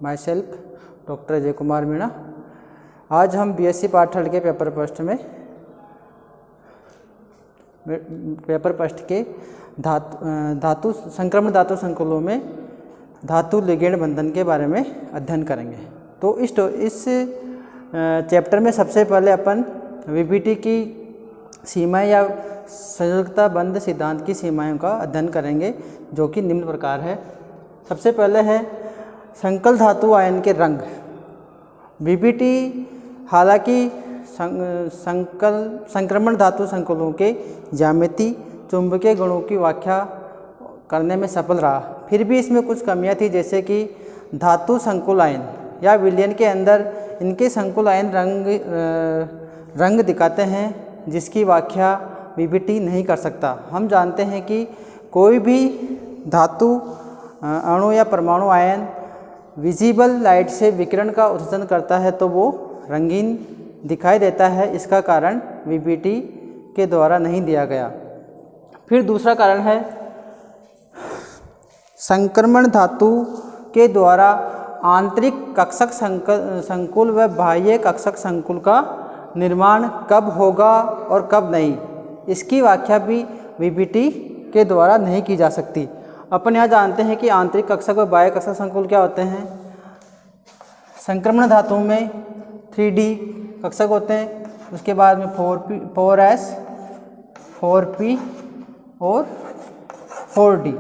My self doctor Ajay Kumar Meena. आज हम BSc part third के पेपर फर्स्ट के धातु संक्रमण धातु संकुलों में धातु लिगेंड बंधन के बारे में अध्ययन करेंगे। तो इस चैप्टर में सबसे पहले अपन वीबीटी की सीमाएं या संयोजकता बंध सिद्धांत की सीमाओं का अध्ययन करेंगे, जो कि निम्न प्रकार है। सबसे पहले है संकल धातु आयन के रंग। वीबीटी हालांकि संक्रमण धातु संकुलों के ज्यामिति चुंबकीय गुणों की व्याख्या करने में सफल रहा, फिर भी इसमें कुछ कमियां थी, जैसे कि धातु संकुल आयन या विलयन के अंदर इनके संकुल आयन रंग दिखाते हैं, जिसकी व्याख्या वीबीटी नहीं कर सकता। हम जानते हैं कि कोई भी धातु अणु या परमाणु आयन विजिबल लाइट से विकिरण का उत्सर्जन करता है तो वो रंगीन दिखाई देता है। इसका कारण वीबीटी के द्वारा नहीं दिया गया। फिर दूसरा कारण है संक्रमण धातु के द्वारा आंतरिक कक्षक संकुल व बाह्य कक्षक संकुल का निर्माण कब होगा और कब नहीं, इसकी व्याख्या भी वीबीटी के द्वारा नहीं की जा सकती। अपन यहाँ जानते हैं कि आंतरिक कक्षक व बाह्य कक्षक संकुल क्या होते हैं। संक्रमण धातु में 3D कक्षक होते हैं, उसके बाद में 4S 4P और 4D।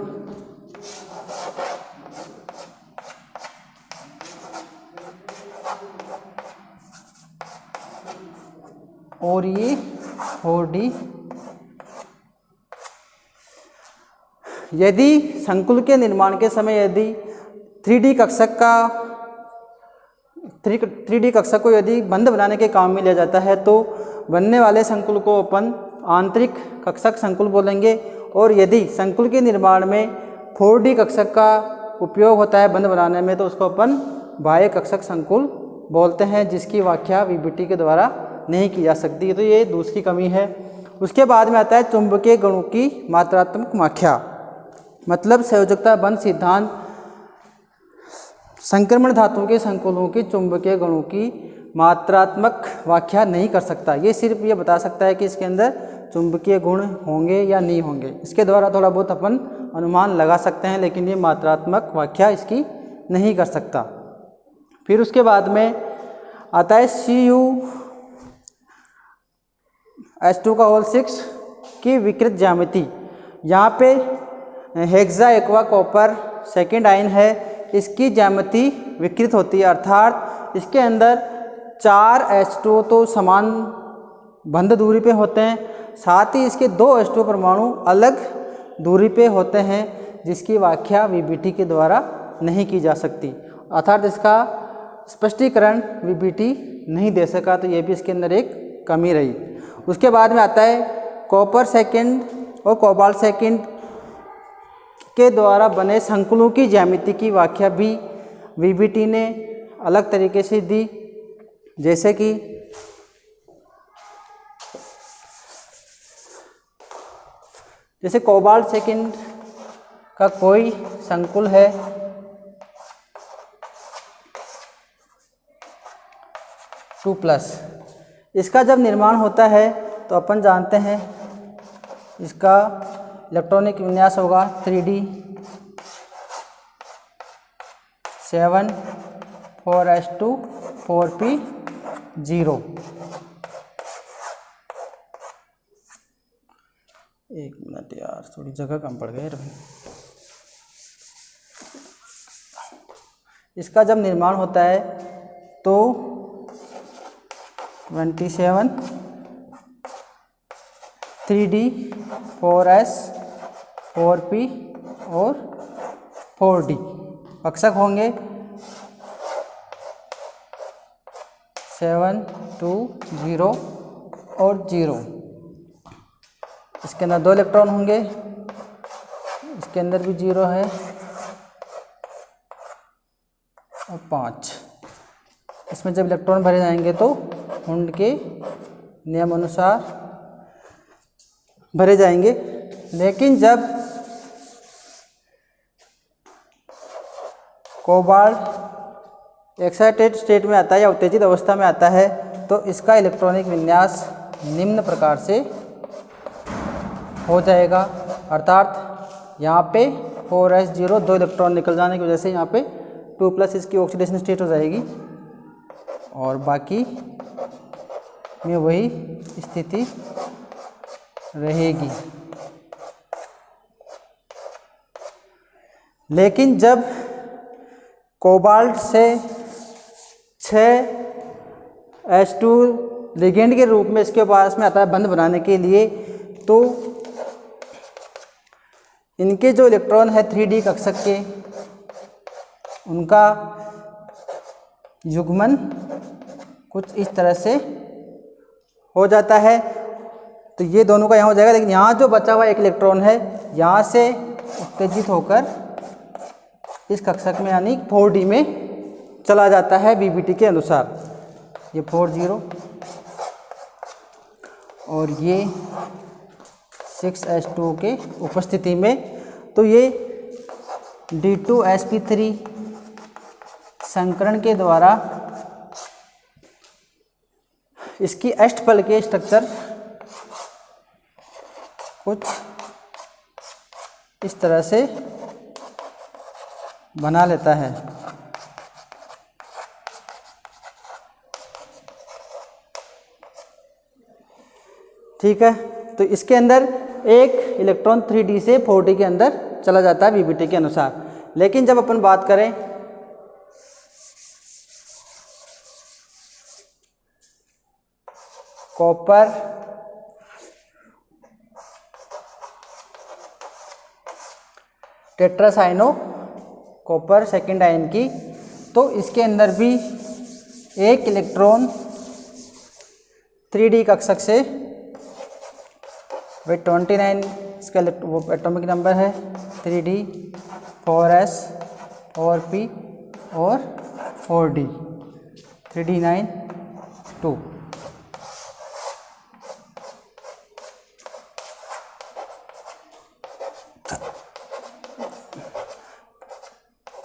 और ये 4D। यदि संकुल के निर्माण के समय यदि 3D कक्षक को यदि बंध बनाने के काम में लिया जाता है तो बनने वाले संकुल को अपन आंतरिक कक्षक संकुल बोलेंगे। और यदि संकुल के निर्माण में 4D कक्षक का उपयोग होता है बंध बनाने में तो उसको अपन बाह्य कक्षक संकुल बोलते हैं, जिसकी व्याख्या वीबीटी के द्वारा नहीं की जा सकती। तो ये दूसरी कमी है। उसके बाद में आता है चुंबकीय गुणों की मात्रात्मक व्याख्या, मतलब संयोजकता बंध सिद्धांत संक्रमण धातु के संकुलों की चुंबकीय गुणों की मात्रात्मक व्याख्या नहीं कर सकता। ये सिर्फ ये बता सकता है कि इसके अंदर चुंबकीय गुण होंगे या नहीं होंगे। इसके द्वारा थोड़ा बहुत अपन अनुमान लगा सकते हैं, लेकिन ये मात्रात्मक व्याख्या इसकी नहीं कर सकता। फिर उसके बाद में आता है CuH2 की विकृत ज्यामिति। यहाँ पे hexa aqua copper second ion है, इसकी ज्यामिति विकृत होती है, अर्थात इसके अंदर 4 H2 तो समान बंध दूरी पे होते हैं, साथ ही इसके 2 H2 परमाणु अलग दूरी पे होते हैं, जिसकी व्याख्या वीबीटी के द्वारा नहीं की जा सकती, अर्थात इसका स्पष्टीकरण वीबीटी नहीं दे सका। तो ये भी इसके अंदर एक कमी रही। उसके बाद में आता है कॉपर सेकेंड और कोबाल्ट सेकेंड के द्वारा बने संकुलों की ज्यामिति की व्याख्या भी वीबीटी ने अलग तरीके से दी, जैसे कि कोबाल्ट सेकेंड का कोई संकुल है (2+), इसका जब निर्माण होता है तो अपन जानते हैं इसका इलेक्ट्रॉनिक विन्यास होगा 3D 7 4S2 4P 0। एक मिनट यार, थोड़ी जगह कम पड़ गई। इसका जब निर्माण होता है तो 27 3D 4S 4P और 4D कक्षक होंगे 7 2 0 और 0। इसके अंदर 2 इलेक्ट्रॉन होंगे, इसके अंदर भी 0 है और 5। इसमें जब इलेक्ट्रॉन भरे जाएंगे तो हुंड के नियम अनुसार भरे जाएंगे। लेकिन जब कोबाल्ट एक्साइटेड स्टेट में आता है या उत्तेजित अवस्था में आता है तो इसका इलेक्ट्रॉनिक विन्यास निम्न प्रकार से हो जाएगा। अर्थात यहाँ पे 4s0 2 इलेक्ट्रॉन निकल जाने की वजह से यहाँ पे 2+ इसकी ऑक्सीडेशन स्टेट हो जाएगी और बाकी में वही स्थिति रहेगी। लेकिन जब कोबाल्ट से 6s2 लिगेंड के रूप में इसके पास में आता है बंध बनाने के लिए, तो इनके जो इलेक्ट्रॉन है 3D कक्षक के उनका युग्मन कुछ इस तरह से हो जाता है। तो ये दोनों का यहाँ हो जाएगा, लेकिन यहाँ जो बचा हुआ एक इलेक्ट्रॉन है यहाँ से उत्तेजित होकर इस कक्षक में यानी 4D में चला जाता है VBT के अनुसार। ये 4 और ये 6s2 के उपस्थिति में, तो ये D2sp3 संकरण के द्वारा इसकी अष्टफल के स्ट्रक्चर कुछ इस तरह से बना लेता है। ठीक है, तो इसके अंदर एक इलेक्ट्रॉन 3D से 4D के अंदर चला जाता है VBT के अनुसार। लेकिन जब अपन बात करें copper tetracyano copper second ion की, तो इसके अंदर भी एक इलेक्ट्रॉन 3D कक्षक से वे 29 इसका एटॉमिक नंबर है 3D 4s 4p और 4d 3d9 2।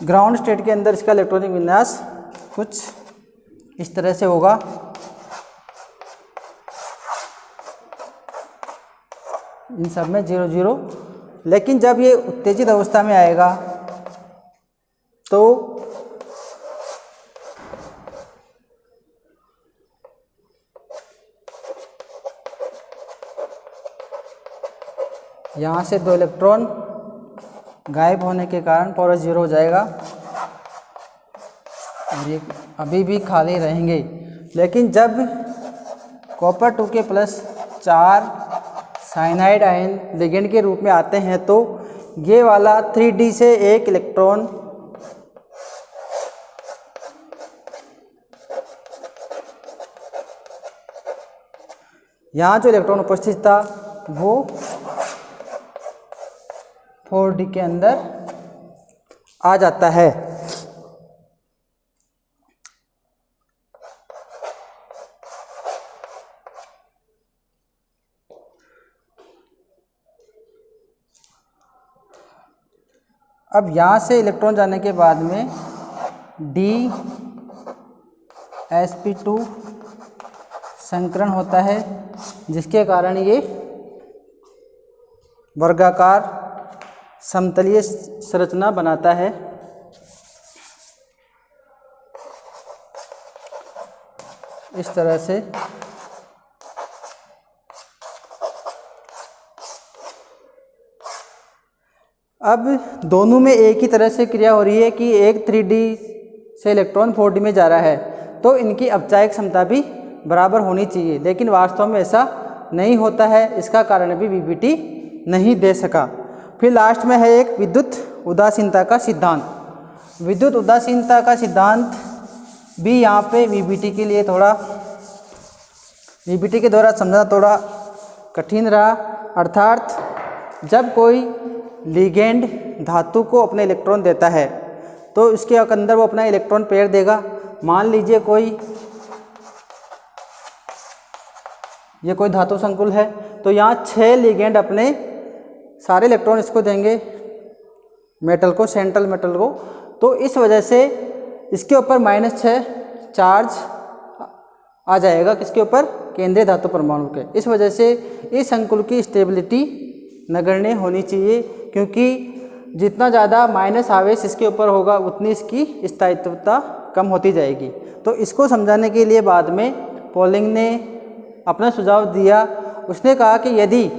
ग्राउंड स्टेट के अंदर इसका इलेक्ट्रॉनिक विन्यास कुछ इस तरह से होगा। इन सब में 0 0। लेकिन जब ये उत्तेजित अवस्था में आएगा तो यहाँ से 2 इलेक्ट्रॉन गायब होने के कारण 4s0 हो जाएगा और ये अभी भी खाली रहेंगे। लेकिन जब कॉपर 2 के प्लस 4 साइनाइड आयन लिगेंड के रूप में आते हैं तो ये वाला 3D से एक इलेक्ट्रॉन यहाँ जो इलेक्ट्रॉन उपस्थित था वो 4D के अंदर आ जाता है। अब यहाँ से इलेक्ट्रॉन जाने के बाद में DsP2 संकरण होता है, जिसके कारण ये वर्गाकार समतलीय संरचना बनाता है। इस तरह से अब दोनों में एक ही तरह से क्रिया हो रही है कि एक 3D से इलेक्ट्रॉन 4D में जा रहा है, तो इनकी अपचायक क्षमता भी बराबर होनी चाहिए, लेकिन वास्तव में ऐसा नहीं होता है। इसका कारण भी VBT नहीं दे सका। फिर लास्ट में है एक विद्युत उदासीनता का सिद्धांत। विद्युत उदासीनता का सिद्धांत भी यहाँ पे VBT के लिए थोड़ा VBT के द्वारा समझना थोड़ा कठिन रहा। अर्थात जब कोई लिगेंड धातु को अपने इलेक्ट्रॉन देता है तो इसके अंदर वो अपना इलेक्ट्रॉन पेयर देगा। मान लीजिए ये कोई धातु संकुल है, तो यहाँ 6 लिगेंड अपने सारे इलेक्ट्रॉन इसको देंगे, मेटल को, सेंट्रल मेटल को। तो इस वजह से इसके ऊपर -6 चार्ज आ जाएगा, किसके ऊपर? केंद्रीय धातु परमाणु के। इस वजह से इस संकुल की स्टेबिलिटी नगण्य होनी चाहिए, क्योंकि जितना ज़्यादा माइनस आवेश इसके ऊपर होगा उतनी इसकी स्थायित्वता कम होती जाएगी। तो इसको समझाने के लिए बाद में पॉलिंग ने अपना सुझाव दिया। उसने कहा कि यदि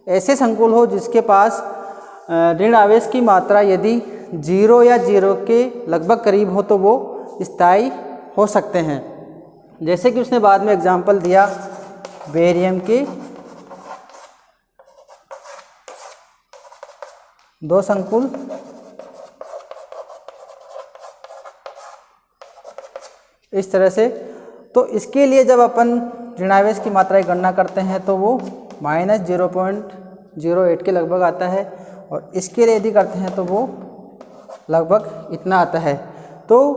ऐसे संकुल हो जिसके पास ऋण आवेश की मात्रा यदि 0 या 0 के लगभग करीब हो तो वो स्थायी हो सकते हैं। जैसे कि उसने बाद में एग्जाम्पल दिया बेरियम के 2 संकुल, इस तरह से। तो इसके लिए जब अपन ऋणावेश की मात्रा की गणना करते हैं तो वो -0.08 के लगभग आता है, और इसके लिए यदि करते हैं तो वो लगभग इतना आता है। तो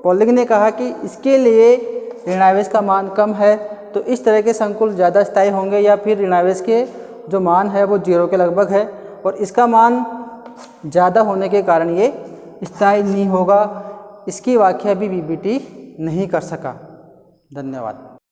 पॉलिंग ने कहा कि इसके लिए ऋणावेश का मान कम है, तो इस तरह के संकुल ज़्यादा स्थायी होंगे, या फिर ऋणावेश के जो मान है वो 0 के लगभग है, और इसका मान ज़्यादा होने के कारण ये स्थायी नहीं होगा। इसकी व्याख्या भी बीबीटी नहीं कर सका। धन्यवाद।